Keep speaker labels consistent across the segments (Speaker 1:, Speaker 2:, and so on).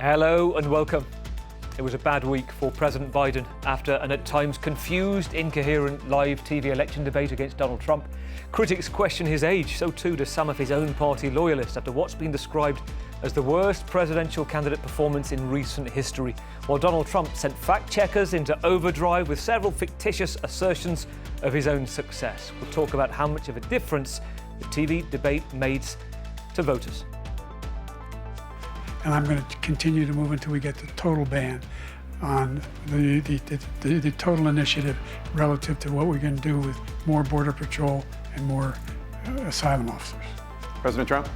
Speaker 1: Hello and welcome. It was a bad week for President Biden after an at times confused, incoherent live TV election debate against Donald Trump. Critics question his age, so too do some of his own party loyalists after what's been described as the worst presidential candidate performance in recent history, while Donald Trump sent fact-checkers into overdrive with several fictitious assertions of his own success. We'll talk about how much of a difference the TV debate made to voters.
Speaker 2: And I'm going to continue to move until we get the total ban on the total initiative relative to what we're going to do with more Border Patrol and more asylum officers.
Speaker 3: President Trump?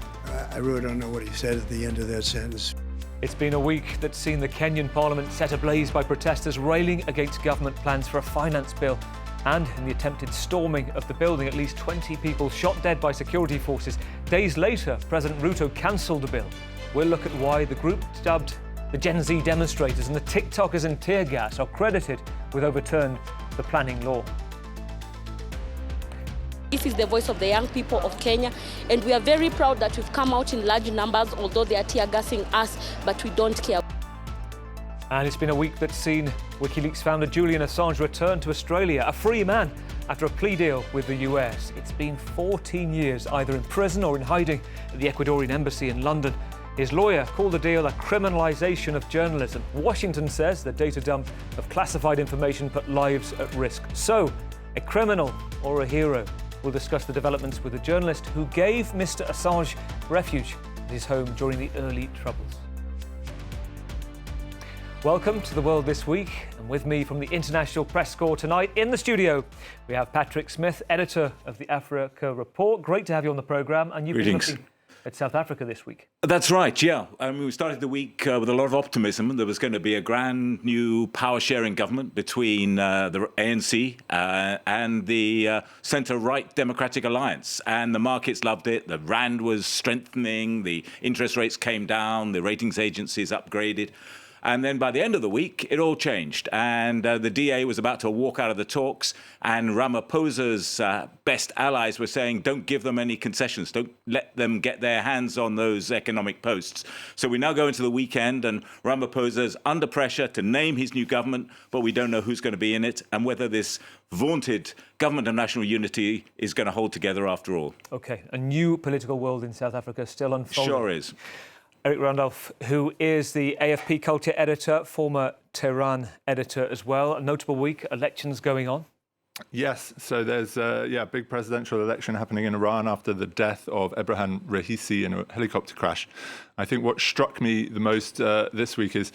Speaker 4: I really don't know what he said at the end of that sentence.
Speaker 1: It's been a week that's seen the Kenyan parliament set ablaze by protesters railing against government plans for a finance bill. And in the attempted storming of the building, at least 20 people shot dead by security forces. Days later, President Ruto cancelled the bill. We'll look at why the group dubbed the Gen Z demonstrators and the TikTokers in tear gas are credited with overturning the planning law.
Speaker 5: This is the voice of the young people of Kenya, and we are very proud that we've come out in large numbers, although they are tear gassing us, but we don't care.
Speaker 1: And it's been a week that's seen WikiLeaks founder Julian Assange return to Australia, a free man, after a plea deal with the US. It's been 14 years either in prison or in hiding at the Ecuadorian embassy in London. His lawyer called the deal a criminalisation of journalism. Washington says the data dump of classified information put lives at risk. So, a criminal or a hero? We'll discuss the developments with a journalist who gave Mr. Assange refuge at his home during the early Troubles. Welcome to The World This Week, and with me from the International Press Corps tonight in the studio, we have Patrick Smith, editor of the Africa Report. Great to have you on the programme, and you've been looking at South Africa this week.
Speaker 6: That's right, yeah. We started the week with a lot of optimism. There was going to be a grand new power-sharing government between the ANC and the centre-right Democratic Alliance. And the markets loved it. The rand was strengthening. The interest rates came down. The ratings agencies upgraded. And then by the end of the week, it all changed. And the DA was about to walk out of the talks. And Ramaphosa's best allies were saying, don't give them any concessions. Don't let them get their hands on those economic posts. So we now go into the weekend and Ramaphosa's under pressure to name his new government, but we don't know who's going to be in it and whether this vaunted government of national unity is going to hold together after all.
Speaker 1: OK, a new political world in South Africa still unfolding.
Speaker 6: Sure is.
Speaker 1: Eric Randolph, who is the AFP culture editor, former Tehran editor as well. A notable week, elections going on.
Speaker 7: Yes, so there's a big presidential election happening in Iran after the death of Ebrahim Raisi in a helicopter crash. I think what struck me the most this week is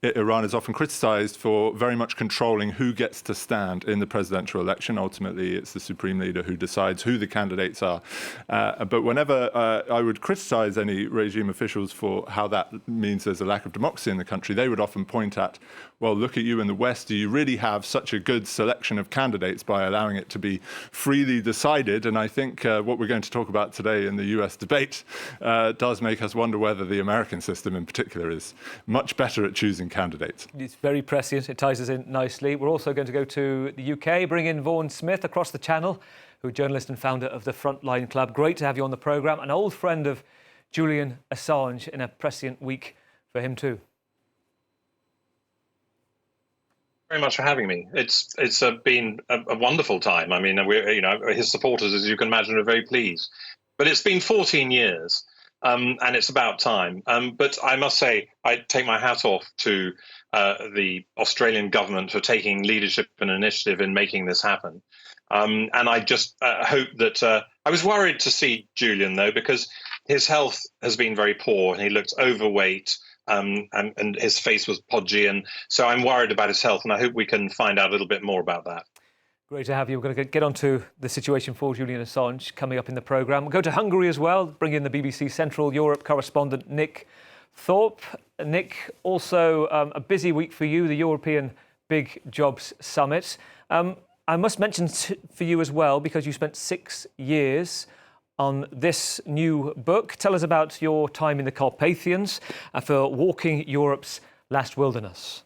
Speaker 7: Iran is often criticized for very much controlling who gets to stand in the presidential election. Ultimately, it's the supreme leader who decides who the candidates are. But whenever I would criticize any regime officials for how that means there's a lack of democracy in the country, they would often point at, well, look at you in the West. Do you really have such a good selection of candidates by allowing it to be freely decided? And I think what we're going to talk about today in the US debate does make us wonder whether the American system in particular is much better at choosing candidates.
Speaker 1: It's very prescient. It ties us in nicely. We're also going to go to the UK, bring in Vaughan Smith across the channel, who is journalist and founder of the Frontline Club. Great to have you on the programme. An old friend of Julian Assange in a prescient week for him too.
Speaker 8: Very much for having me. It's been a wonderful time. I mean, his supporters, as you can imagine, are very pleased. But it's been 14 years. And it's about time. But I must say, I take my hat off to the Australian government for taking leadership and initiative in making this happen. And I just hope that I was worried to see Julian, though, because his health has been very poor and he looked overweight and his face was podgy. And so I'm worried about his health, and I hope we can find out a little bit more about that.
Speaker 1: Great to have you. We're going to get on to the situation for Julian Assange coming up in the programme. We'll go to Hungary as well, bring in the BBC Central Europe correspondent Nick Thorpe. Nick, also a busy week for you, the European Big Jobs Summit. I must mention for you as well, because you spent 6 years on this new book. Tell us about your time in the Carpathians for walking Europe's last wilderness.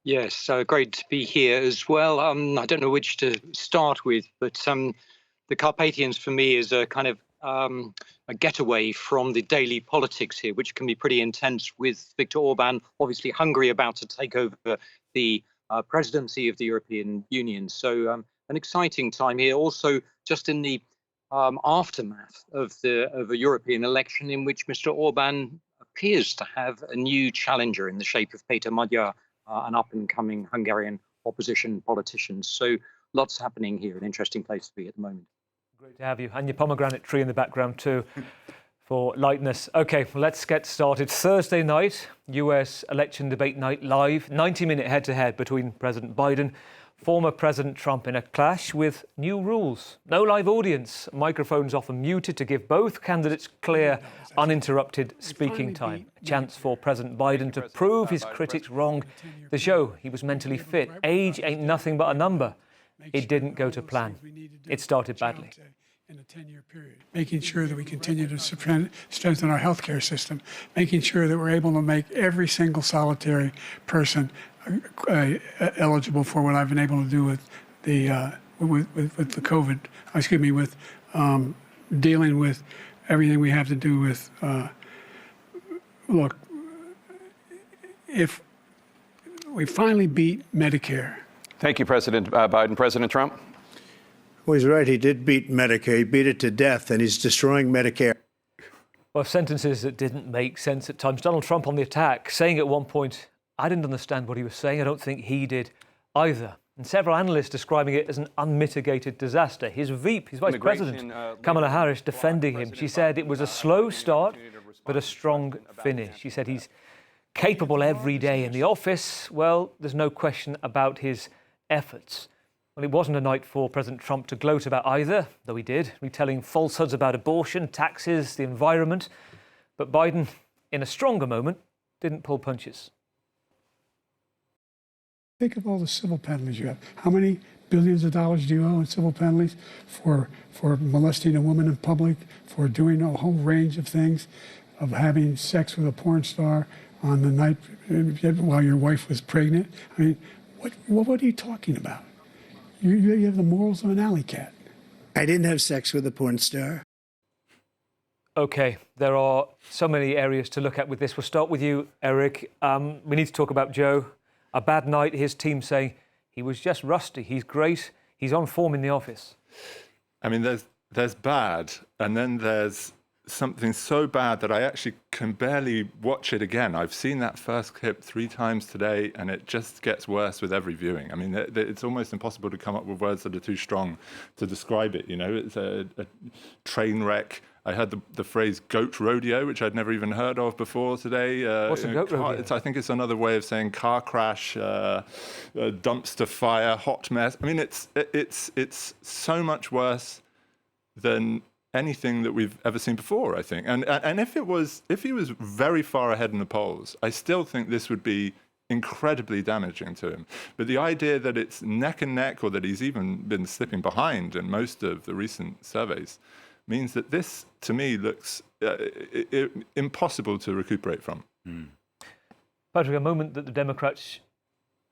Speaker 9: Yes, so great to be here as well. I don't know which to start with, but the Carpathians for me is a kind of a getaway from the daily politics here, which can be pretty intense, with Viktor Orban, obviously Hungary about to take over the presidency of the European Union. So an exciting time here. Also, just in the aftermath of a European election in which Mr. Orban appears to have a new challenger in the shape of Péter Magyar, an up-and-coming Hungarian opposition politician. So lots happening here, an interesting place to be at the moment.
Speaker 1: Great to have you. And your pomegranate tree in the background too, for lightness. OK, well, let's get started. Thursday night, US election debate night live, 90-minute head-to-head between President Biden, former President Trump, in a clash with new rules. No live audience, microphones often muted to give both candidates clear, uninterrupted speaking time. A chance for President Biden to prove his critics wrong, to show he was mentally fit. Age ain't nothing but a number. It didn't go to plan. It started badly.
Speaker 2: In a 10-year period, making sure that we continue to strengthen our healthcare system, making sure that we're able to make every single solitary person eligible for what I've been able to do with the COVID. With dealing with everything we have to do with. Look, if we finally beat Medicare.
Speaker 3: Thank you, President Biden. President Trump?
Speaker 4: Well, he's right. He did beat Medicare. He beat it to death, and he's destroying Medicare.
Speaker 1: Well, sentences that didn't make sense at times. Donald Trump on the attack, saying at one point, I didn't understand what he was saying. I don't think he did either. And several analysts describing it as an unmitigated disaster. His VP, his Vice President, Kamala Harris, defending him. She said it was a slow start, but a strong finish. She said he's capable every day in the office. Well, there's no question about his efforts. Well, it wasn't a night for President Trump to gloat about either, though he did, retelling falsehoods about abortion, taxes, the environment. But Biden, in a stronger moment, didn't pull punches.
Speaker 2: Think of all the civil penalties you have. How many billions of dollars do you owe in civil penalties for molesting a woman in public, for doing a whole range of things, of having sex with a porn star on the night while your wife was pregnant? I mean, what are you talking about? You have the morals of an alley cat.
Speaker 4: I didn't have sex with a porn star.
Speaker 1: OK, there are so many areas to look at with this. We'll start with you, Eric. We need to talk about Joe. A bad night, his team saying he was just rusty. He's great. He's on form in the office.
Speaker 7: I mean, there's bad, and then there's something so bad that I actually can barely watch it again. I've seen that first clip 3 times today, and it just gets worse with every viewing. I mean, it's almost impossible to come up with words that are too strong to describe it. You know, it's a train wreck. I heard the phrase goat rodeo, which I'd never even heard of before today.
Speaker 1: What's a goat rodeo?
Speaker 7: I think it's another way of saying car crash, dumpster fire, hot mess. I mean, it's so much worse than anything that we've ever seen before, I think. And if he was very far ahead in the polls, I still think this would be incredibly damaging to him. But the idea that it's neck and neck, or that he's even been slipping behind in most of the recent surveys, means that this, to me, looks impossible to recuperate from.
Speaker 1: Patrick, a moment that the Democrats,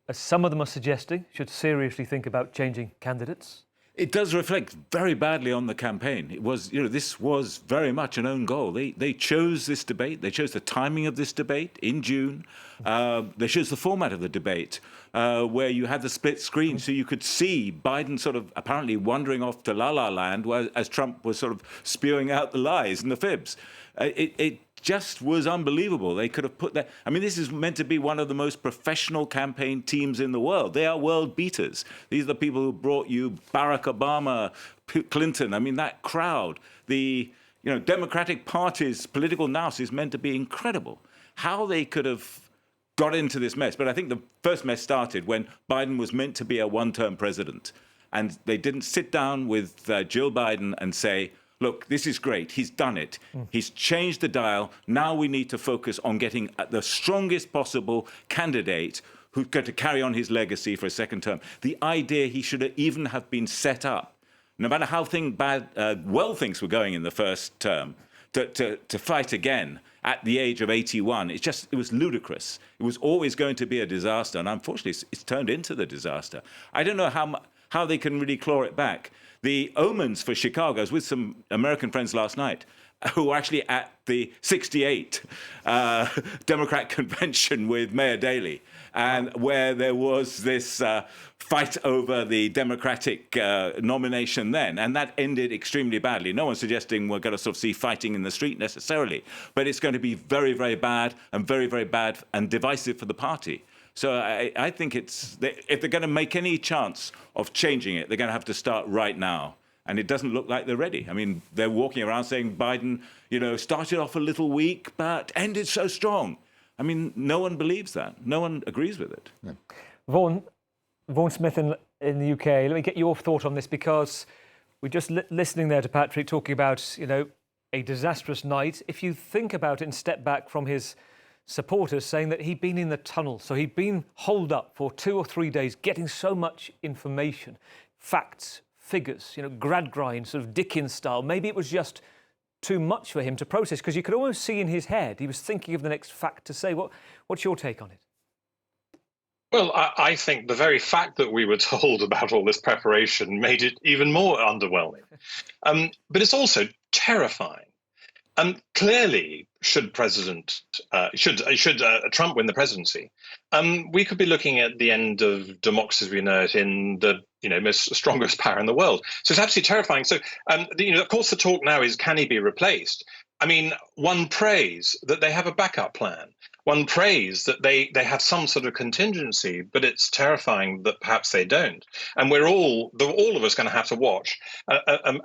Speaker 1: as some of them are suggesting, should seriously think about changing candidates.
Speaker 6: It does reflect very badly on the campaign. It was, this was very much an own goal. They chose this debate. They chose the timing of this debate in June. They chose the format of the debate, where you had the split screen, so you could see Biden sort of apparently wandering off to La La Land, as Trump was sort of spewing out the lies and the fibs. It just was unbelievable. They could have put that. I mean, this is meant to be one of the most professional campaign teams in the world. They are world beaters. These are the people who brought you Barack Obama, Clinton. I mean, that crowd. The Democratic Party's political nous is meant to be incredible. How they could have got into this mess. But I think the first mess started when Biden was meant to be a one-term president. And they didn't sit down with Jill Biden and say, look, this is great. He's done it. He's changed the dial. Now we need to focus on getting the strongest possible candidate who's going to carry on his legacy for a second term. The idea he should even have been set up, no matter how well things were going in the first term, to fight again at the age of 81. It was ludicrous. It was always going to be a disaster. And unfortunately, it's turned into the disaster. I don't know how they can really claw it back. The omens for Chicago, I was with some American friends last night who were actually at the 68 Democrat convention with Mayor Daley, and where there was this fight over the Democratic nomination then, and that ended extremely badly. No one's suggesting we're going to sort of see fighting in the street necessarily, but it's going to be very, very bad and very, very bad and divisive for the party. So I think if they're going to make any chance of changing it, they're going to have to start right now. And it doesn't look like they're ready. I mean, they're walking around saying Biden, started off a little weak, but ended so strong. I mean, no one believes that. No one agrees with it.
Speaker 1: Yeah. Vaughan Smith in the UK, let me get your thought on this, because we're just listening there to Patrick talking about, a disastrous night. If you think about it and step back from his supporters saying that he'd been in the tunnel, so he'd been holed up for 2 or 3 days, getting so much information, facts, figures, Gradgrind, sort of Dickens style. Maybe it was just too much for him to process, because you could almost see in his head he was thinking of the next fact to say. What's your take on it?
Speaker 8: Well, I think the very fact that we were told about all this preparation made it even more underwhelming. But it's also terrifying. Clearly, should Trump win the presidency, we could be looking at the end of democracy as we know it in the most strongest power in the world. So it's absolutely terrifying. So of course, the talk now is, can he be replaced? I mean, one prays that they have a backup plan. One prays that they have some sort of contingency, but it's terrifying that perhaps they don't. And we're all of us going to have to watch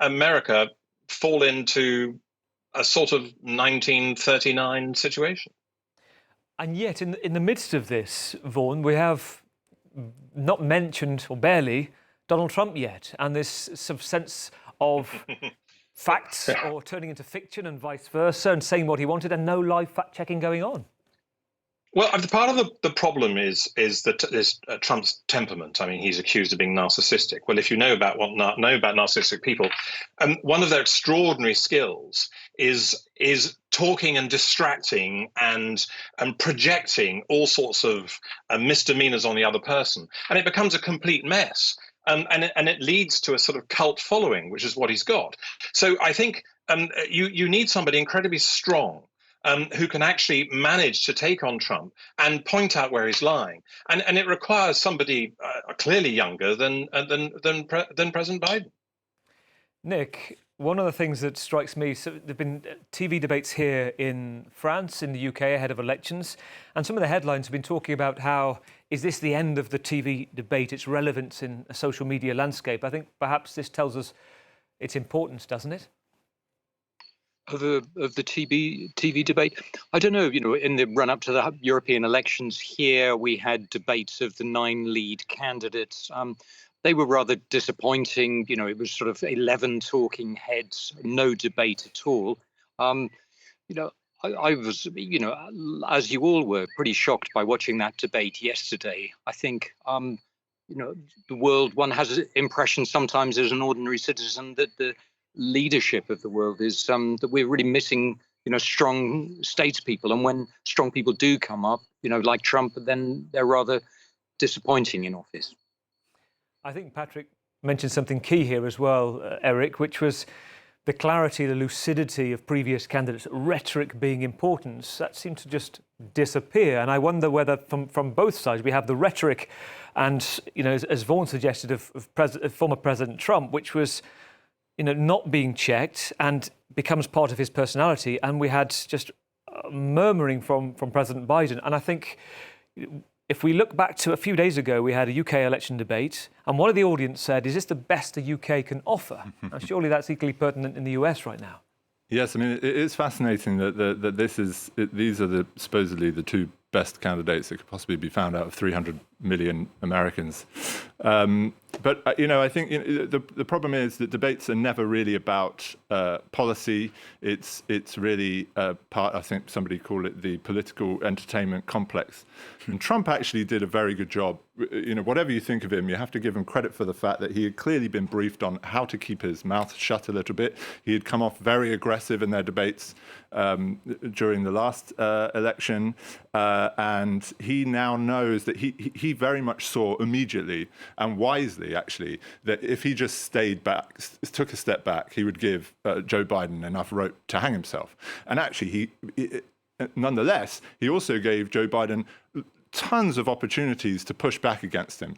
Speaker 8: America fall into a sort of 1939 situation. And
Speaker 1: yet, in the midst of this, Vaughan, we have not mentioned, or barely, Donald Trump yet, and this sort of sense of facts or turning into fiction and vice versa, and saying what he wanted, and no live fact-checking going on.
Speaker 8: Well, part of the problem is that Trump's temperament. I mean, he's accused of being narcissistic. Well, if you know about narcissistic people, one of their extraordinary skills is talking and distracting and projecting all sorts of misdemeanors on the other person, and it becomes a complete mess. And it leads to a sort of cult following, which is what he's got. So I think you need somebody incredibly strong, who can actually manage to take on Trump and point out where he's lying, and it requires somebody clearly younger than President Biden.
Speaker 1: Nick, one of the things that strikes me, so there've been TV debates here in France, in the UK ahead of elections, and some of the headlines have been talking about how is this the end of the TV debate, its relevance in a social media landscape. I think perhaps this tells us its importance, doesn't it?
Speaker 9: Of the TV debate, I don't know. In the run up to the European elections here, we had debates of the 9 lead candidates. They were rather disappointing. It was sort of 11 talking heads, no debate at all. I was, as you all were, pretty shocked by watching that debate yesterday. I think, the world, one has an impression sometimes as an ordinary citizen that the leadership of the world is that we're really missing strong statespeople, and when strong people do come up like Trump, then they're rather disappointing in office.
Speaker 1: I think Patrick mentioned something key here as well, Eric, which was the clarity, the lucidity of previous candidates, rhetoric being important. That seemed to just disappear, and I wonder whether from both sides we have the rhetoric and as Vaughan suggested of former President Trump, which was not being checked and becomes part of his personality. And we had just murmuring from President Biden. And I think if we look back to a few days ago, we had a UK election debate, and one of the audience said, is this the best the UK can offer? Now, surely that's equally pertinent in the US right now.
Speaker 7: Yes, I mean, it is fascinating that these are supposedly the 2 best candidates that could possibly be found out of 300 million Americans. But I think the problem is that debates are never really about policy. It's really part. I think somebody called it the political entertainment complex. And Trump actually did a very good job. Whatever you think of him, you have to give him credit for the fact that he had clearly been briefed on how to keep his mouth shut a little bit. He had come off very aggressive in their debates during the last election, and he now knows that he very much saw immediately, and wisely actually, that if he just stayed back, took a step back, he would give Joe Biden enough rope to hang himself. And actually, nonetheless, he also gave Joe Biden tons of opportunities to push back against him.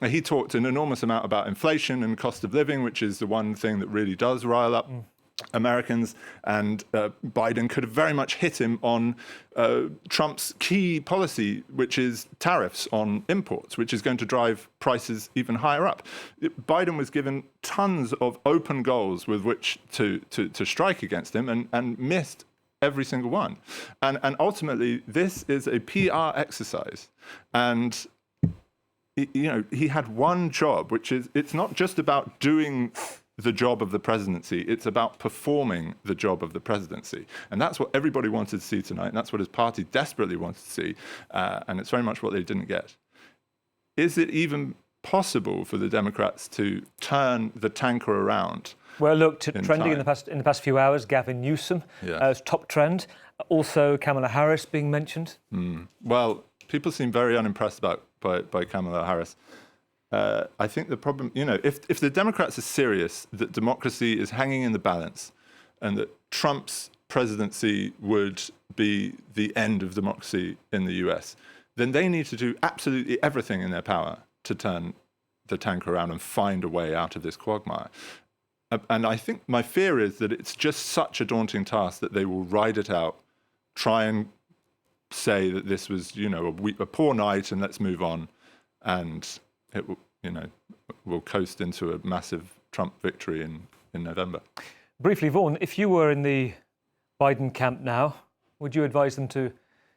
Speaker 7: He talked an enormous amount about inflation and cost of living, which is the one thing that really does rile up Americans, and Biden could have very much hit him on Trump's key policy, which is tariffs on imports, which is going to drive prices even higher up. Biden was given tons of open goals with which to strike against him, and missed every single one. And ultimately, this is a PR exercise. And he had one job, which is, it's not just about doing the job of the presidency, it's about performing the job of the presidency. And that's what everybody wanted to see tonight, and that's what his party desperately wanted to see, and it's very much what they didn't get. Is it even possible for the Democrats to turn the tanker around?
Speaker 1: Well, look, trending in the past few hours, Gavin Newsom as top trend. Also, Kamala Harris being mentioned.
Speaker 7: Well, people seem very unimpressed by Kamala Harris. I think the problem, if the Democrats are serious that democracy is hanging in the balance and that Trump's presidency would be the end of democracy in the US, then they need to do absolutely everything in their power to turn the tanker around and find a way out of this quagmire. And I think my fear is that it's just such a daunting task that they will ride it out, try and say that this was, a poor night and let's move on, and it will, will coast into a massive Trump victory in November.
Speaker 1: Briefly, Vaughan, if you were in the Biden camp now, would you advise them to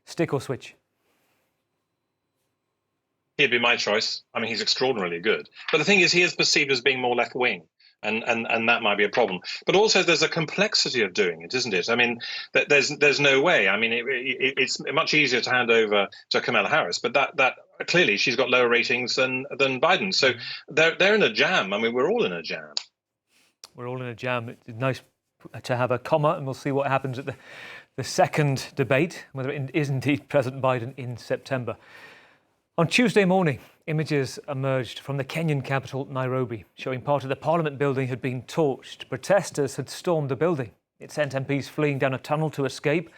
Speaker 1: stick or switch?
Speaker 8: He'd be my choice. I mean, he's extraordinarily good. But the thing is, he is perceived as being more left-wing. And that might be a problem. But also there's a complexity of doing it, isn't it? I mean, there's no way. I mean, it's much easier to hand over to Kamala Harris, but that clearly she's got lower ratings than Biden. So they're in a jam. I mean, we're all in a jam.
Speaker 1: We're all in a jam. It's nice to have a comma, and we'll see what happens at the second debate, whether it is indeed President Biden in September. On Tuesday morning, images emerged from the Kenyan capital, Nairobi, showing part of the Parliament building had been torched. Protesters had stormed the building. It sent MPs fleeing down a tunnel to escape.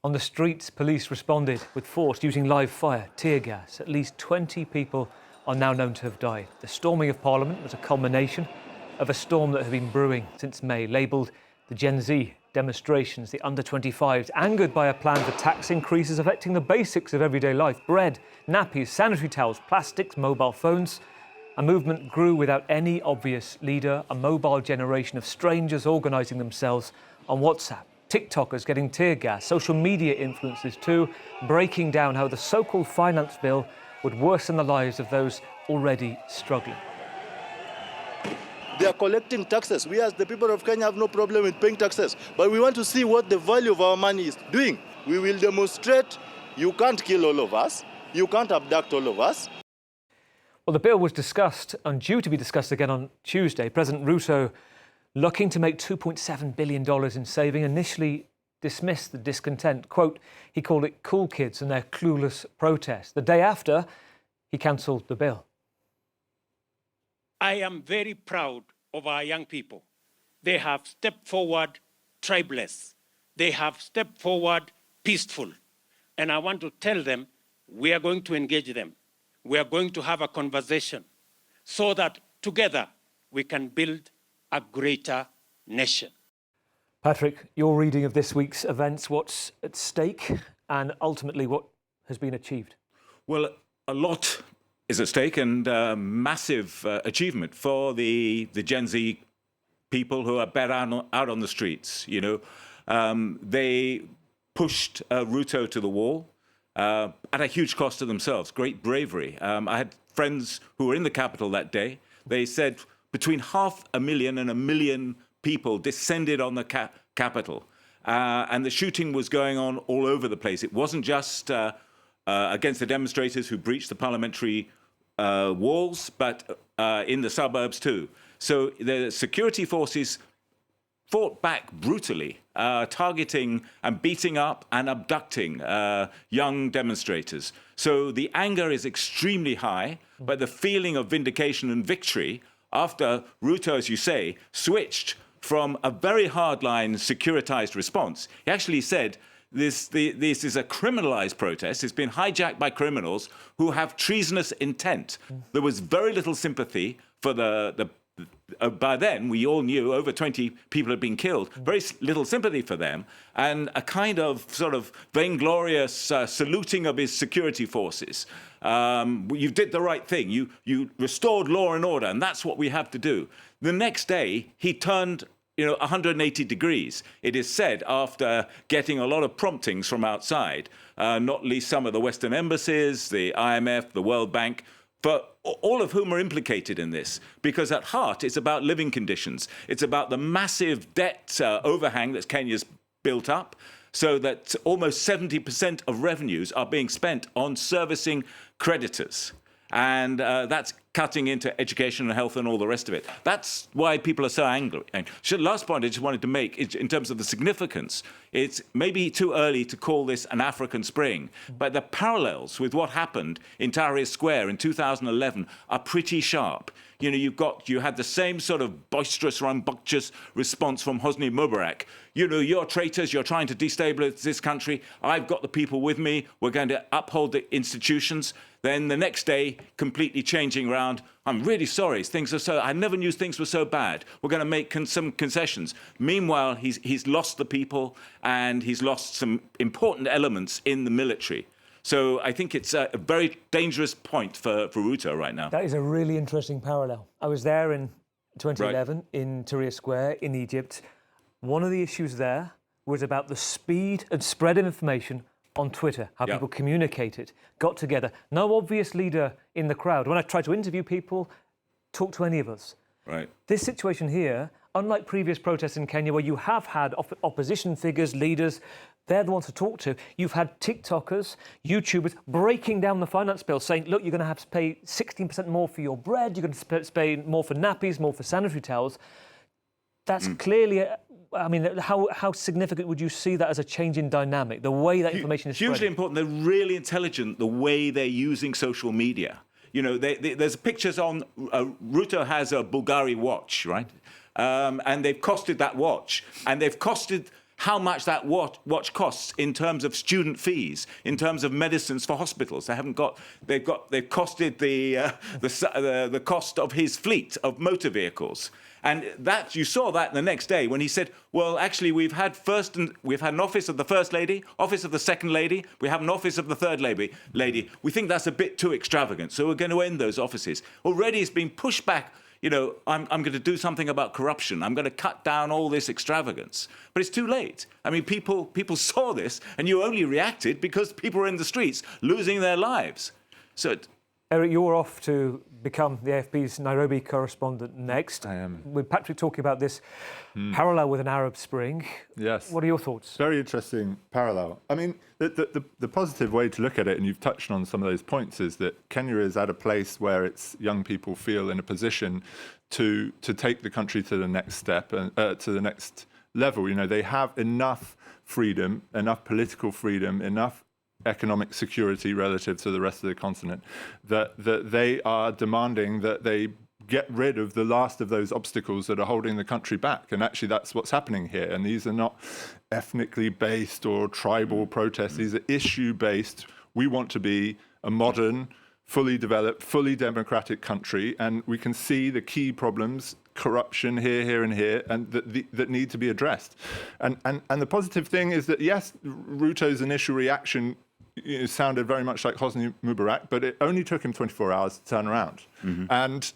Speaker 1: On the streets, police responded with force using live fire, tear gas. At least 20 people are now known to have died. The storming of Parliament was a culmination of a storm that had been brewing since May, labelled the Gen Z demonstrations, the under-25s, angered by a plan for tax increases affecting the basics of everyday life: bread, nappies, sanitary towels, plastics, mobile phones. A movement grew without any obvious leader, a mobile generation of strangers organising themselves on WhatsApp, TikTokers getting tear gas, social media influencers too, breaking down how the so-called finance bill would worsen the lives of those already struggling.
Speaker 10: They are collecting taxes. We as the people of Kenya have no problem with paying taxes, but we want to see what the value of our money is doing. We will demonstrate. You can't kill all of us. You can't abduct all of us.
Speaker 1: Well, the bill was discussed and due to be discussed again on Tuesday. President Ruto, looking to make $2.7 billion in saving, initially dismissed the discontent. Quote, he called it cool kids and their clueless protest. The day after, he cancelled the bill.
Speaker 11: I am very proud of our young people. They have stepped forward tribeless. They have stepped forward peaceful. And I want to tell them, we are going to engage them. We are going to have a conversation so that together we can build a greater nation.
Speaker 1: Patrick, your reading of this week's events, what's at stake and ultimately what has been achieved?
Speaker 6: Well, a lot is at stake, and massive achievement for the Gen Z people who are out on the streets. They pushed Ruto to the wall at a huge cost to themselves. Great bravery. I had friends who were in the capital that day. They said between 500,000 and 1 million people descended on the capital, and the shooting was going on all over the place. It wasn't just against the demonstrators who breached the parliamentary walls, but in the suburbs too. So the security forces fought back brutally, targeting and beating up and abducting young demonstrators. So the anger is extremely high, but the feeling of vindication and victory after Ruto, as you say, switched from a very hardline securitized response. He actually said, this is a criminalized protest. It's been hijacked by criminals who have treasonous intent. There was very little sympathy for by then, we all knew over 20 people had been killed. Very little sympathy for them, and a kind of sort of vainglorious saluting of his security forces. You did the right thing. You restored law and order, and that's what we have to do. The next day, he turned 180 degrees. It is said after getting a lot of promptings from outside, not least some of the Western embassies, the IMF, the World Bank, but all of whom are implicated in this, because at heart it's about living conditions. It's about the massive debt overhang that Kenya's built up, so that almost 70% of revenues are being spent on servicing creditors. And that's cutting into education and health and all the rest of it. That's why people are so angry. And last point I just wanted to make is in terms of the significance. It's maybe too early to call this an African Spring, but the parallels with what happened in Tahrir Square in 2011 are pretty sharp. You had the same sort of boisterous, rambunctious response from Hosni Mubarak. You're traitors, you're trying to destabilize this country. I've got the people with me. We're going to uphold the institutions. Then the next day, completely changing around. I'm really sorry. I never knew things were so bad. We're going to make some concessions. Meanwhile, he's lost the people and he's lost some important elements in the military. So I think it's a very dangerous point for Ruto right now.
Speaker 1: That is a really interesting parallel. I was there in 2011 in Tahrir Square in Egypt. One of the issues there was about the speed and spread of information on Twitter, how people communicated, got together. No obvious leader in the crowd. When I tried to interview people, talk to any of us.
Speaker 6: Right.
Speaker 1: This situation here, unlike previous protests in Kenya where you have had opposition figures, leaders, they're the ones to talk to. You've had TikTokers, YouTubers breaking down the finance bill, saying, look, you're going to have to pay 16% more for your bread, you're going to pay more for nappies, more for sanitary towels. That's clearly, how significant would you see that as a change in dynamic, the way that information is spread?
Speaker 6: Hugely important. They're really intelligent, the way they're using social media. There's pictures on, Ruto has a Bulgari watch, right? And they've costed that watch. And they've costed how much that watch costs in terms of student fees, in terms of medicines for hospitals. They've costed the cost of his fleet of motor vehicles. And you saw that the next day when he said, well, actually, we've had an office of the First Lady, office of the Second Lady, we have an office of the Third Lady. We think that's a bit too extravagant, so we're going to end those offices. Already it's been pushed back. I'm going to do something about corruption. I'm going to cut down all this extravagance. But it's too late. I mean, people saw this, and you only reacted because people were in the streets losing their lives. So,
Speaker 1: Eric, you're off to become the AFP's Nairobi correspondent next.
Speaker 7: I am.
Speaker 1: With Patrick talking about this parallel with an Arab Spring.
Speaker 7: Yes.
Speaker 1: What are your thoughts?
Speaker 7: Very interesting parallel. I mean, the positive way to look at it, and you've touched on some of those points, is that Kenya is at a place where its young people feel in a position to take the country to the next step and to the next level. They have enough freedom, enough political freedom, enough economic security relative to the rest of the continent that they are demanding that they get rid of the last of those obstacles that are holding the country back. And actually that's what's happening here. And these are not ethnically based or tribal protests. These are issue based. We want to be a modern, fully developed, fully democratic country. And we can see the key problems, corruption here and here, and that need to be addressed. And the positive thing is that, yes, Ruto's initial reaction sounded very much like Hosni Mubarak, but it only took him 24 hours to turn around. And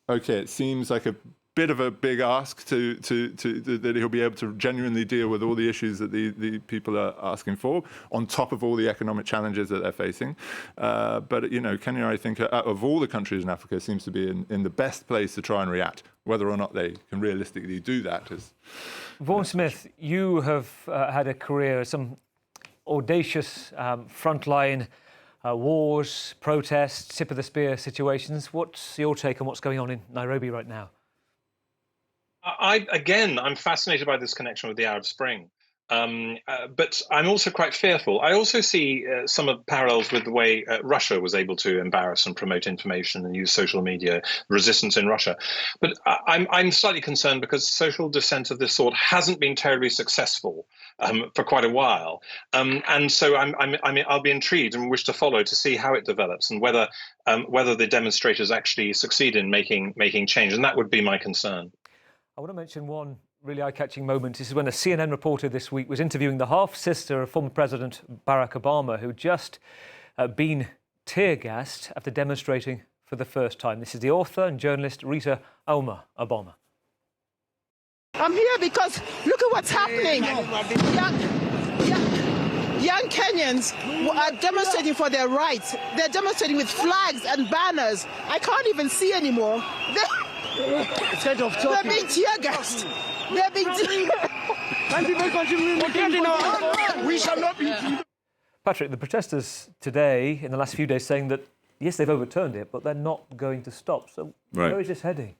Speaker 7: okay, it seems like a bit of a big ask that he'll be able to genuinely deal with all the issues that the people are asking for, on top of all the economic challenges that they're facing. But Kenya, I think, of all the countries in Africa, seems to be in the best place to try and react. Whether or not they can realistically do that is.
Speaker 1: Vaughan Smith, you have had a career, some audacious frontline wars, protests, tip of the spear situations. What's your take on what's going on in Nairobi right now?
Speaker 8: I'm fascinated by this connection with the Arab Spring. But I'm also quite fearful. I also see some of parallels with the way Russia was able to embarrass and promote information and use social media, resistance in Russia. But I'm slightly concerned because social dissent of this sort hasn't been terribly successful for quite a while. And so I'll be intrigued and wish to follow to see how it develops and whether the demonstrators actually succeed in making change. And that would be my concern.
Speaker 1: I want to mention one really eye-catching moment. This is when a CNN reporter this week was interviewing the half-sister of former President Barack Obama, who'd just been tear-gassed after demonstrating for the first time. This is the author and journalist Rita Oma Obama.
Speaker 12: I'm here because look at what's happening. Young Kenyans are demonstrating for their rights. They're demonstrating with flags and banners. I can't even see anymore. They're being tear-gassed. They're being We shall not be.
Speaker 1: Patrick, the protesters today, in the last few days, saying that, yes, they've overturned it, but they're not going to stop. So where is this heading?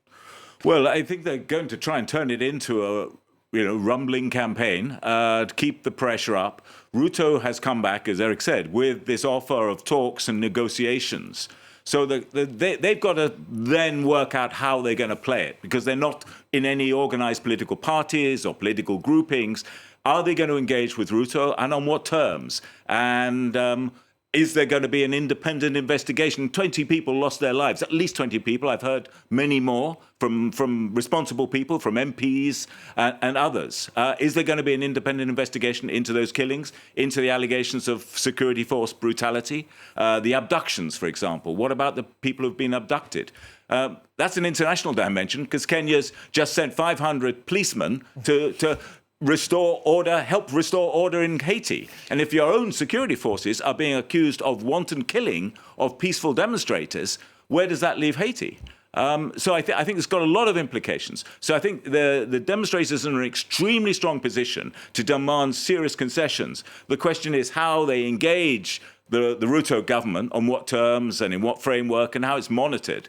Speaker 6: Well, I think they're going to try and turn it into a rumbling campaign to keep the pressure up. Ruto has come back, as Eric said, with this offer of talks and negotiations. So they've got to then work out how they're going to play it, because they're not in any organized political parties or political groupings. Are they going to engage with Ruto, and on what terms? And is there going to be an independent investigation? 20 people lost their lives, at least 20 people. I've heard many more from responsible people, from MPs and others. Is there going to be an independent investigation into those killings, into the allegations of security force brutality, the abductions, for example? What about the people who've been abducted? That's an international dimension, because Kenya's just sent 500 policemen to help restore order in Haiti. And if your own security forces are being accused of wanton killing of peaceful demonstrators, where does that leave Haiti? So I think it's got a lot of implications. So I think the demonstrators are in an extremely strong position to demand serious concessions. The question is how they engage the Ruto government, on what terms and in what framework, and how it's monitored.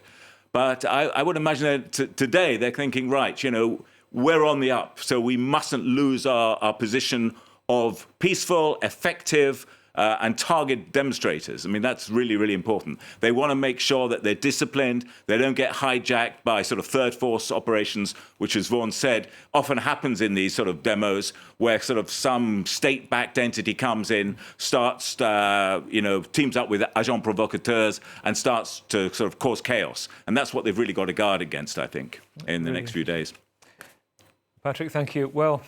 Speaker 6: But I would imagine that today they're thinking, right, we're on the up, so we mustn't lose our position of peaceful, effective, and target demonstrators. I mean, that's really, really important. They want to make sure that they're disciplined, they don't get hijacked by sort of third force operations, which, as Vaughan said, often happens in these sort of demos, where sort of some state-backed entity comes in, starts, teams up with agents provocateurs and starts to sort of cause chaos. And that's what they've really got to guard against, I think, in the next few days.
Speaker 1: Patrick, thank you. Well,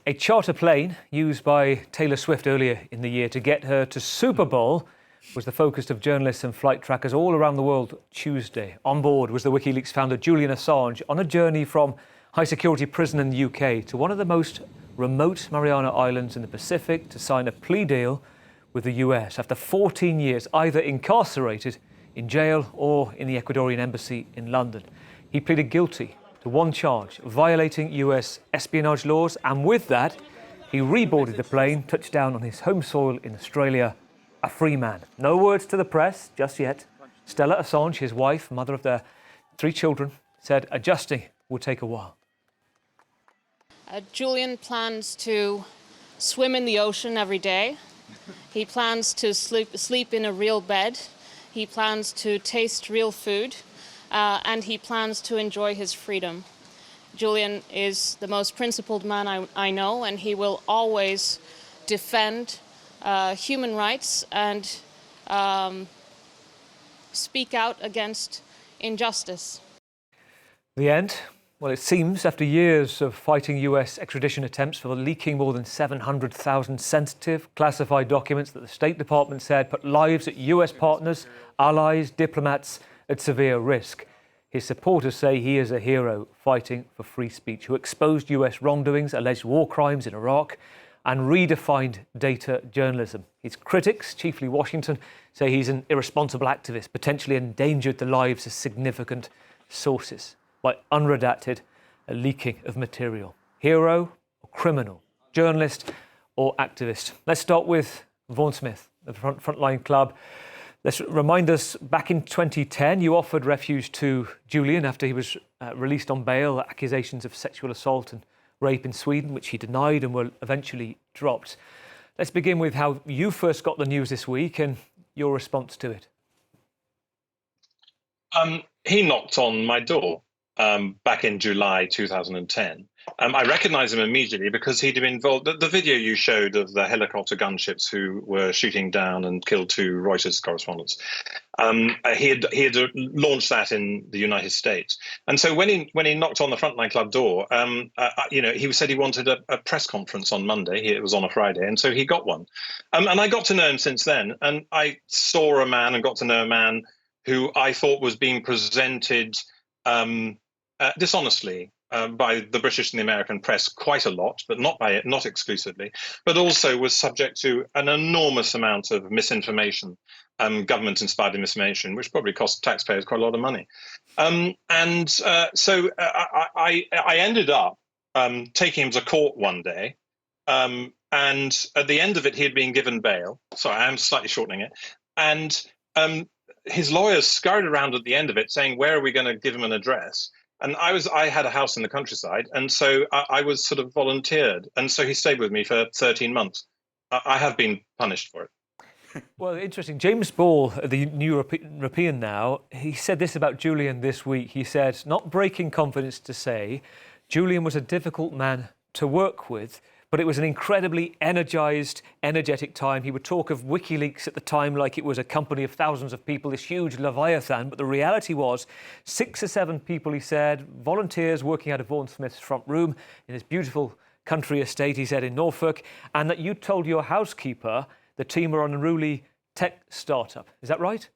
Speaker 1: a charter plane used by Taylor Swift earlier in the year to get her to Super Bowl was the focus of journalists and flight trackers all around the world Tuesday. On board was the WikiLeaks founder Julian Assange on a journey from high-security prison in the UK to one of the most remote Mariana Islands in the Pacific to sign a plea deal with the US after 14 years either incarcerated in jail or in the Ecuadorian embassy in London. He pleaded guilty to one charge, violating US espionage laws, and with that, he reboarded the plane, touched down on his home soil in Australia, a free man. No words to the press just yet. Stella Assange, his wife, mother of their 3 children, said adjusting would take a while.
Speaker 13: Julian plans to swim in the ocean every day. He plans to sleep in a real bed. He plans to taste real food. And he plans to enjoy his freedom. Julian is the most principled man I know, and he will always defend human rights and speak out against injustice.
Speaker 1: The end? Well, it seems after years of fighting US extradition attempts for leaking more than 700,000 sensitive, classified documents that the State Department said put lives of US partners, allies, diplomats at severe risk. His supporters say he is a hero fighting for free speech, who exposed US wrongdoings, alleged war crimes in Iraq, and redefined data journalism. His critics, chiefly Washington, say he's an irresponsible activist, potentially endangered the lives of significant sources by unredacted leaking of material. Hero or criminal, journalist or activist? Let's start with Vaughan Smith, the Frontline Club. Let's remind us, back in 2010, you offered refuge to Julian after he was released on bail, accusations of sexual assault and rape in Sweden, which he denied and were eventually dropped. Let's begin with how you first got the news this week and your response to it.
Speaker 8: He knocked on my door back in July 2010. I recognized him immediately because he'd been involved. The video you showed of the helicopter gunships who were shooting down and killed 2 Reuters correspondents, he had launched that in the United States. And so when he knocked on the Frontline Club door, he said he wanted a press conference on Monday. It was on a Friday, and so he got one. And I got to know him since then. And I saw a man and got to know a man who I thought was being presented dishonestly by the British and the American press quite a lot, but not exclusively, but also was subject to an enormous amount of misinformation, government-inspired misinformation, which probably cost taxpayers quite a lot of money. So I ended up taking him to court one day, and at the end of it, he had been given bail. Sorry, I am slightly shortening it. And his lawyers scurried around at the end of it saying, where are we going to give him an address? And I had a house in the countryside, and so I was sort of volunteered. And so he stayed with me for 13 months. I have been punished for it.
Speaker 1: Well, interesting. James Ball, the New European now, he said this about Julian this week. He said, not breaking confidence to say, Julian was a difficult man to work with, but it was an incredibly energetic time. He would talk of WikiLeaks at the time like it was a company of thousands of people, this huge leviathan. But the reality was 6 or 7 people, he said, volunteers working out of Vaughan Smith's front room in his beautiful country estate, he said, in Norfolk, and that you told your housekeeper the team were on an unruly tech startup. Is that right?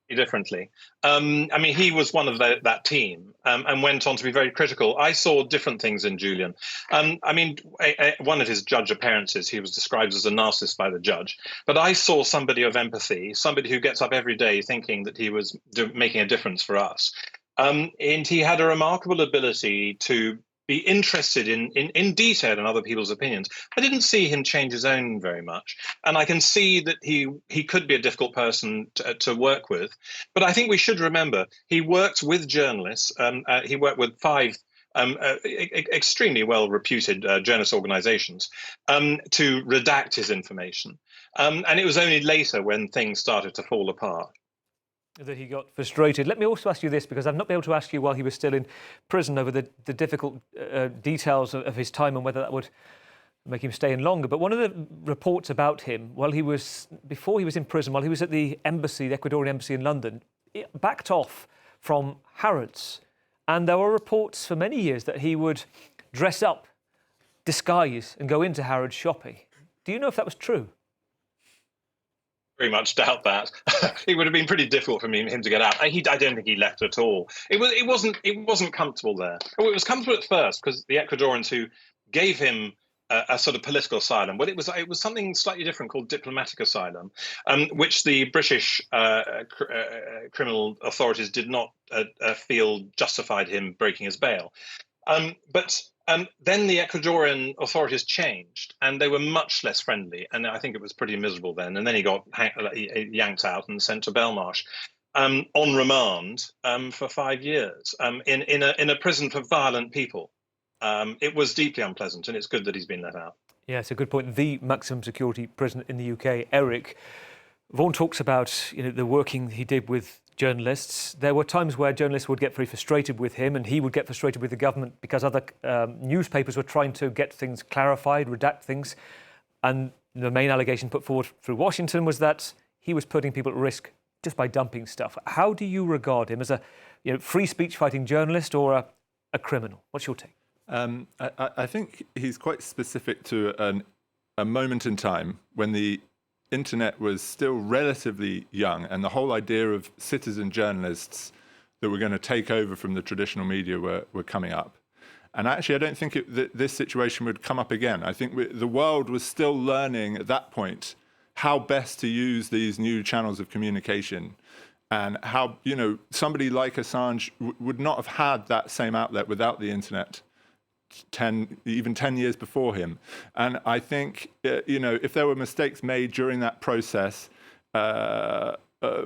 Speaker 8: Differently. He was one of that team and went on to be very critical. I saw different things in Julian. One of his judge appearances, he was described as a narcissist by the judge. But I saw somebody of empathy, somebody who gets up every day thinking that he was making a difference for us. And he had a remarkable ability to be interested in detail in other people's opinions. I didn't see him change his own very much. And I can see that he could be a difficult person to work with. But I think we should remember, he worked with journalists. He worked with 5 extremely well-reputed journalist organizations to redact his information. And it was only later when things started to fall apart
Speaker 1: that he got frustrated. Let me also ask you this, because I've not been able to ask you while he was still in prison over the difficult details of his time and whether that would make him stay in longer. But one of the reports about him, before he was in prison, while he was at the embassy, the Ecuadorian embassy in London, it backed off from Harrods. And there were reports for many years that he would dress up, disguise, and go into Harrods shopping. Do you know if that was true?
Speaker 8: Very much doubt that. It would have been pretty difficult for him to get out. I don't think he left at all. It wasn't comfortable there. Well, it was comfortable at first because the Ecuadorians who gave him a sort of political asylum. Well, it was something slightly different called diplomatic asylum, which the British criminal authorities did not feel justified him breaking his bail. But then the Ecuadorian authorities changed, and they were much less friendly. And I think it was pretty miserable then. And then he got yanked out and sent to Belmarsh on remand for 5 years in a prison for violent people. It was deeply unpleasant, and it's good that he's been let out.
Speaker 1: Yeah, it's a good point. The maximum security prison in the UK, Eric. Vaughan talks about the working he did with journalists. There were times where journalists would get very frustrated with him, and he would get frustrated with the government because other newspapers were trying to get things clarified, redact things. And the main allegation put forward through Washington was that he was putting people at risk just by dumping stuff. How do you regard him as a free speech fighting journalist or a criminal? What's your take?
Speaker 7: I think he's quite specific to a moment in time when the internet was still relatively young, and the whole idea of citizen journalists that were going to take over from the traditional media were coming up. And actually, I don't think this situation would come up again. I think the world was still learning at that point how best to use these new channels of communication, and how somebody like Assange would not have had that same outlet without the internet. 10 years before him. And I think, if there were mistakes made during that process,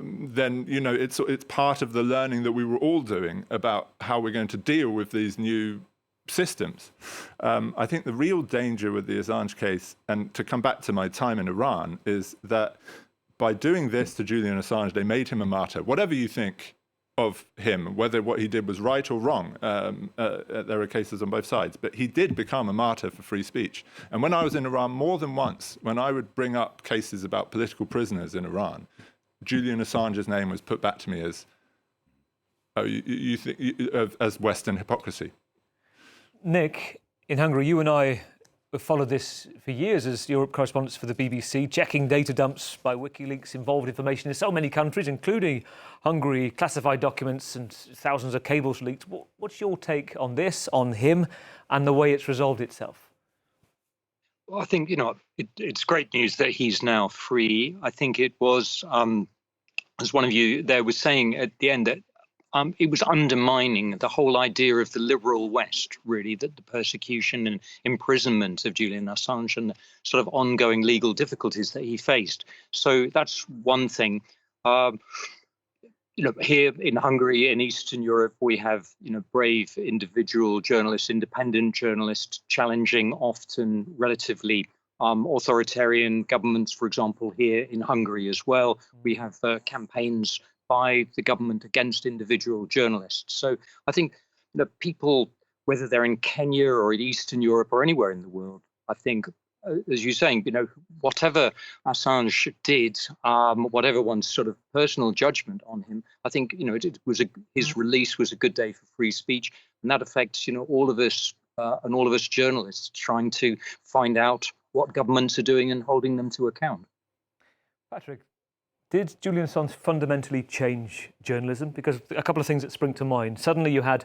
Speaker 7: then it's part of the learning that we were all doing about how we're going to deal with these new systems. I think the real danger with the Assange case, and to come back to my time in Iran, is that by doing this to Julian Assange, they made him a martyr. Whatever you think of him, whether what he did was right or wrong, there are cases on both sides, but he did become a martyr for free speech. And when I was in Iran more than once, when I would bring up cases about political prisoners in Iran, Julian Assange's name was put back to me as, as Western hypocrisy.
Speaker 1: Nick, in Hungary, you and I have followed this for years as Europe correspondents for the BBC, checking data dumps by WikiLeaks involved information in so many countries, including Hungary, classified documents and thousands of cables leaked. What's your take on this, on him, and the way it's resolved itself?
Speaker 9: Well, I think, it's great news that he's now free. I think it was, as one of you there was saying at the end, that it was undermining the whole idea of the liberal West, really, that the persecution and imprisonment of Julian Assange and the sort of ongoing legal difficulties that he faced. So that's one thing. Here in Hungary, in Eastern Europe, we have, brave individual journalists, independent journalists, challenging often relatively authoritarian governments. For example, here in Hungary as well, we have campaigns by the government against individual journalists. So I think people, whether they're in Kenya or in Eastern Europe or anywhere in the world, I think, as you're saying, whatever Assange did, whatever one's sort of personal judgment on him, I think his release was a good day for free speech, and that affects all of us and all of us journalists trying to find out what governments are doing and holding them to account.
Speaker 1: Patrick, did Julian Assange fundamentally change journalism? Because a couple of things that spring to mind. Suddenly you had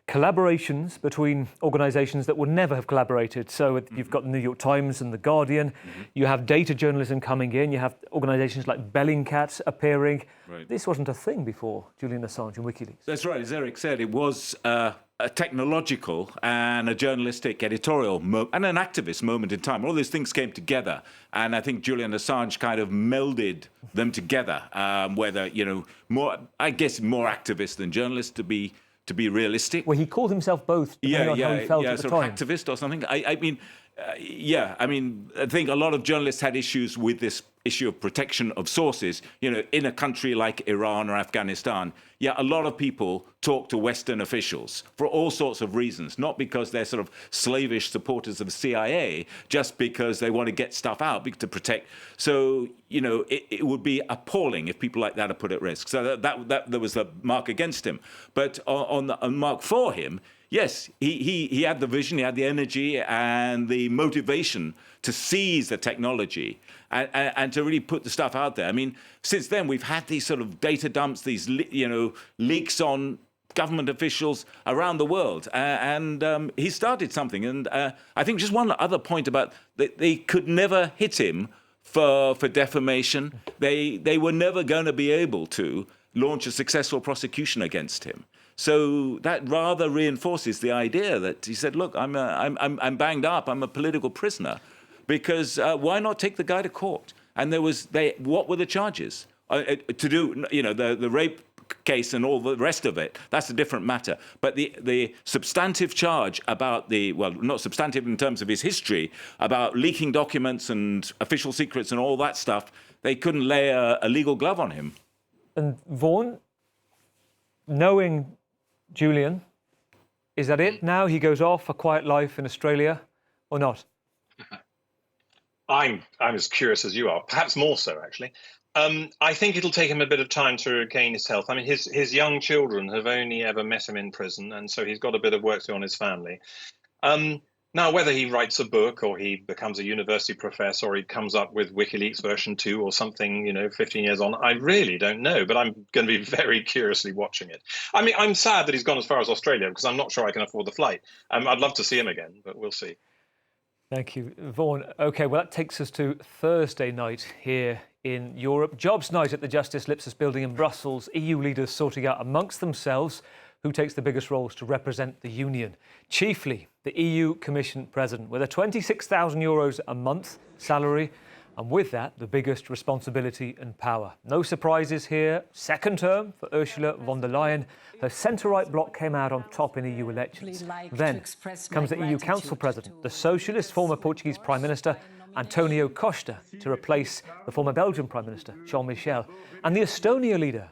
Speaker 1: collaborations between organisations that would never have collaborated. So you've got the New York Times and the Guardian. You have data journalism coming in. You have organisations like Bellingcat appearing. Right. This wasn't a thing before Julian Assange and WikiLeaks.
Speaker 6: That's right. As Eric said, it was a technological and a journalistic editorial and an activist moment in time. All these things came together, and I think Julian Assange kind of melded them together. Whether more activist than journalist, to be realistic.
Speaker 1: Well, he called himself both. How he felt at the
Speaker 6: sort
Speaker 1: time.
Speaker 6: of activist or something. I think a lot of journalists had issues with this issue of protection of sources. In a country like Iran or Afghanistan, a lot of people talk to Western officials for all sorts of reasons, not because they're sort of slavish supporters of the CIA, just because they want to get stuff out to protect. So, it would be appalling if people like that are put at risk. So that there was a mark against him. But on mark for him, yes, he had the vision, he had the energy and the motivation to seize the technology and to really put the stuff out there. I mean, since then, we've had these sort of data dumps, these, leaks on government officials around the world. And he started something. And I think just one other point about they could never hit him for defamation. They were never going to be able to launch a successful prosecution against him. So that rather reinforces the idea that he said, look, I'm banged up, I'm a political prisoner, because why not take the guy to court? And what were the charges? To do, the rape case and all the rest of it, that's a different matter. But the substantive charge about not substantive in terms of his history, about leaking documents and official secrets and all that stuff, they couldn't lay a legal glove on him.
Speaker 1: And Vaughan, knowing Julian, is that it now? He goes off a quiet life in Australia, or not?
Speaker 8: I'm as curious as you are, perhaps more so, actually. I think it'll take him a bit of time to regain his health. I mean, his young children have only ever met him in prison, and so he's got a bit of work to do on his family. Now, whether he writes a book or he becomes a university professor or he comes up with WikiLeaks version 2 or something, 15 years on, I really don't know, but I'm going to be very curiously watching it. I mean, I'm sad that he's gone as far as Australia because I'm not sure I can afford the flight. I'd love to see him again, but we'll see.
Speaker 1: Thank you, Vaughan. OK, well, that takes us to Thursday night here in Europe. Jobs night at the Justice Lipsus building in Brussels. EU leaders sorting out amongst themselves who takes the biggest roles to represent the Union. Chiefly the EU Commission President, with a €26,000 a month salary And with that, the biggest responsibility and power. No surprises here. Second term for Ursula von der Leyen. Her centre-right bloc came out on top in EU elections. Then comes the EU Council President, the socialist former Portuguese Prime Minister, Antonio Costa, to replace the former Belgian Prime Minister, Jean-Michel, and the Estonia leader,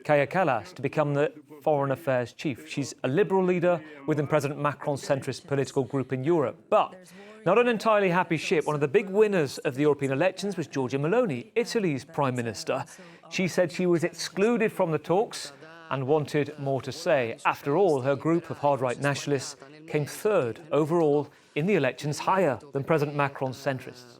Speaker 1: Kaja Kallas, to become the Foreign Affairs Chief. She's a liberal leader within President Macron's centrist political group in Europe. But not an entirely happy ship. One of the big winners of the European elections was Giorgia Meloni, Italy's Prime Minister. She said she was excluded from the talks and wanted more to say. After all, her group of hard-right nationalists came third overall in the elections, higher than President Macron's centrists.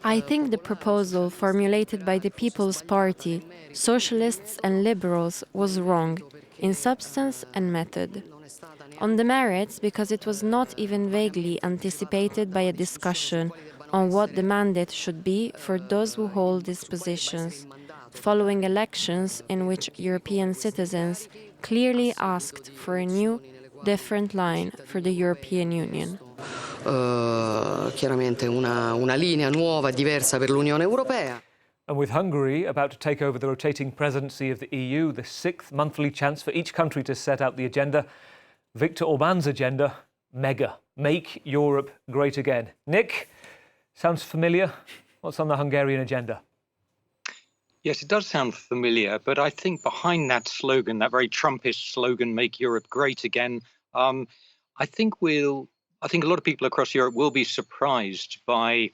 Speaker 14: I think the proposal formulated by the People's Party, Socialists and Liberals was wrong, in substance and method. On the merits, because it was not even vaguely anticipated by a discussion on what the mandate should be for those who hold these positions, following elections in which European citizens clearly asked for a new, different line for the European Union.
Speaker 15: Chiaramente una linea nuova, diversa per l'Unione Europea.
Speaker 1: And with Hungary about to take over the rotating presidency of the EU, the sixth monthly chance for each country to set out the agenda, Viktor Orban's agenda, mega, make Europe great again. Nick, sounds familiar. What's on the Hungarian agenda?
Speaker 9: Yes, it does sound familiar, but I think behind that slogan, that very Trumpist slogan, make Europe great again, I think a lot of people across Europe will be surprised by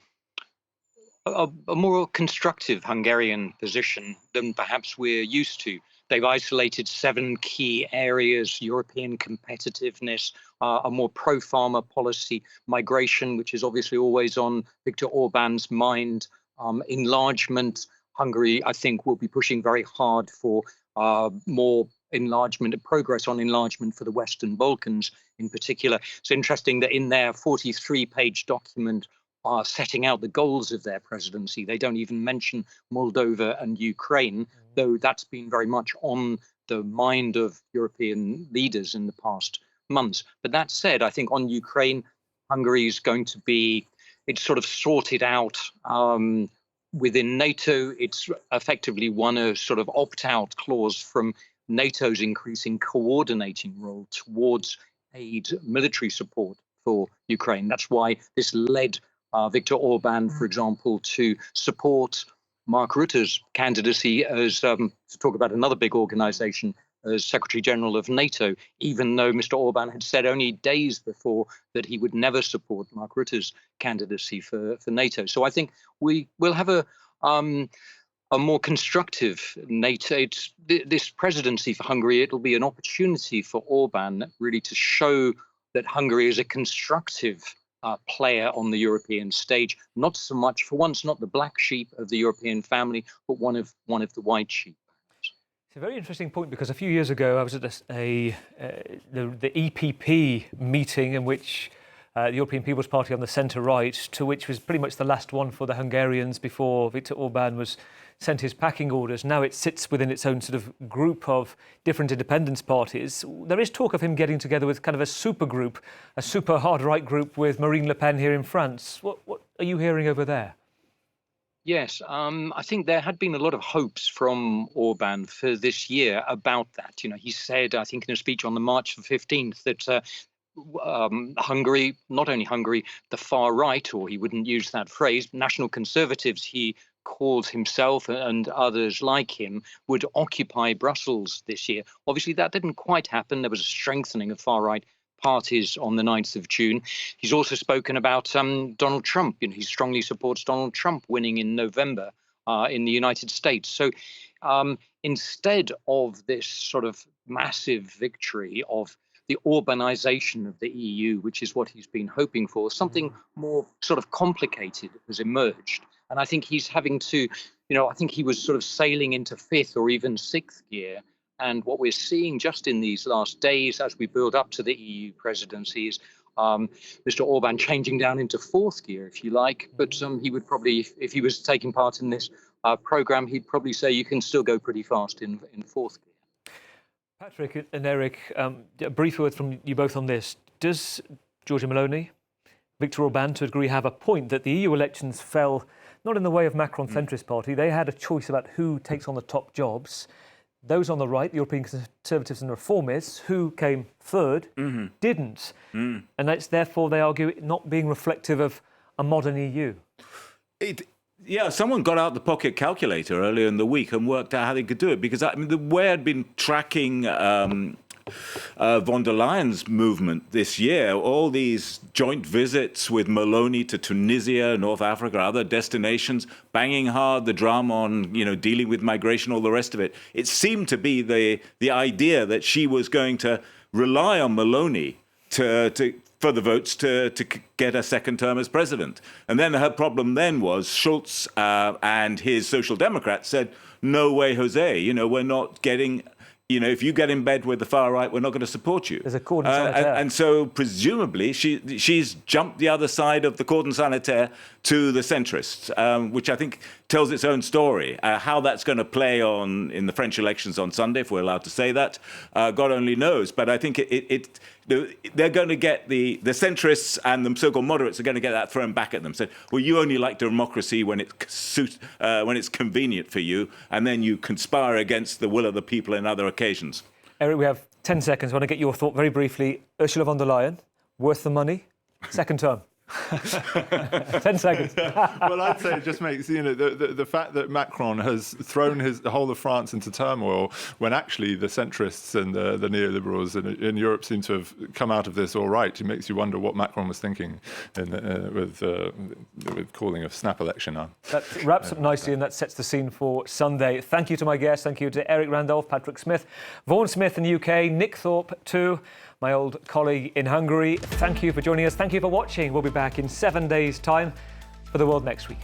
Speaker 9: a more constructive Hungarian position than perhaps we're used to. They've isolated 7 key areas: European competitiveness, a more pro-farmer policy, migration, which is obviously always on Viktor Orban's mind, enlargement. Hungary, I think, will be pushing very hard for more enlargement and progress on enlargement for the Western Balkans in particular. It's interesting that in their 43-page document setting out the goals of their presidency, they don't even mention Moldova and Ukraine, though that's been very much on the mind of European leaders in the past months. But that said, I think on Ukraine, Hungary is going to be, it's sort of sorted out within NATO. It's effectively won a sort of opt-out clause from NATO's increasing coordinating role towards aid, military support for Ukraine. That's why this led Viktor Orban, for example, to support Mark Rutte's candidacy as, to talk about another big organization, as Secretary General of NATO, even though Mr. Orban had said only days before that he would never support Mark Rutte's candidacy for NATO. So I think we will have a more constructive NATO. This presidency for Hungary, it'll be an opportunity for Orban really to show that Hungary is a constructive player on the European stage, not so much, for once, not the black sheep of the European family, but one of the white sheep.
Speaker 1: It's a very interesting point, because a few years ago I was at the EPP meeting in which the European People's Party on the centre-right, to which was pretty much the last one for the Hungarians before Viktor Orban was sent his packing orders. Now it sits within its own sort of group of different independence parties. There is talk of him getting together with kind of a super group, a super hard-right group with Marine Le Pen here in France. What are you hearing over there?
Speaker 9: Yes, I think there had been a lot of hopes from Orban for this year about that. You know, he said, I think in a speech on the March the 15th, that Hungary, not only Hungary, the far right, or he wouldn't use that phrase, national conservatives, he called himself and others like him, would occupy Brussels this year. Obviously, that didn't quite happen. There was a strengthening of far right parties on the 9th of June. He's also spoken about Donald Trump. You know, he strongly supports Donald Trump winning in November in the United States. So instead of this sort of massive victory of the Urbanization of the EU, which is what he's been hoping for, something more sort of complicated has emerged. And I think he's having to, you know, I think he was sort of sailing into 5th or even 6th gear. And what we're seeing just in these last days as we build up to the EU presidency is Mr. Orban changing down into 4th gear, if you like. But he would probably, if he was taking part in this program, he'd probably say you can still go pretty fast in 4th gear.
Speaker 1: Patrick and Eric, a brief word from you both on this. Does Giorgia Meloni, Viktor Orban, to a degree, have a point that the EU elections fell not in the way of Macron centrist party. They had a choice about who takes on the top jobs. Those on the right, the European Conservatives and Reformists, who came third, didn't. And that's therefore, they argue, not being reflective of a modern EU.
Speaker 6: Yeah, someone got out the pocket calculator earlier in the week and worked out how they could do it. Because I mean, the way I'd been tracking von der Leyen's movement this year, all these joint visits with Meloni to Tunisia, North Africa, other destinations, banging hard the drum on, dealing with migration, all the rest of it. It seemed to be the idea that she was going to rely on Meloni for the votes to get a second term as president. And then her problem then was Schulz and his Social Democrats said, no way, Jose, we're not getting... if you get in bed with the far right, we're not going to support you.
Speaker 1: There's a cordon sanitaire.
Speaker 6: And so presumably she's jumped the other side of the cordon sanitaire to the centrists, which I think tells its own story. How that's going to play in the French elections on Sunday, if we're allowed to say that, God only knows. But I think they're going to get the centrists and the so-called moderates are going to get that thrown back at them. Said, well, you only like democracy when it's convenient for you, and then you conspire against the will of the people in other occasions.
Speaker 1: Eric, we have 10 seconds. I want to get your thought very briefly. Ursula von der Leyen, worth the money, second term. 10 seconds.
Speaker 7: Well, I'd say it just makes, the fact that Macron has thrown the whole of France into turmoil when actually the centrists and the neoliberals in Europe seem to have come out of this all right. It makes you wonder what Macron was thinking with calling a snap election now.
Speaker 1: That wraps up nicely, and that sets the scene for Sunday. Thank you to my guests. Thank you to Eric Randolph, Patrick Smith, Vaughan Smith in the UK, Nick Thorpe too, my old colleague in Hungary. Thank you for joining us. Thank you for watching. We'll be back in 7 days' time for The World Next Week.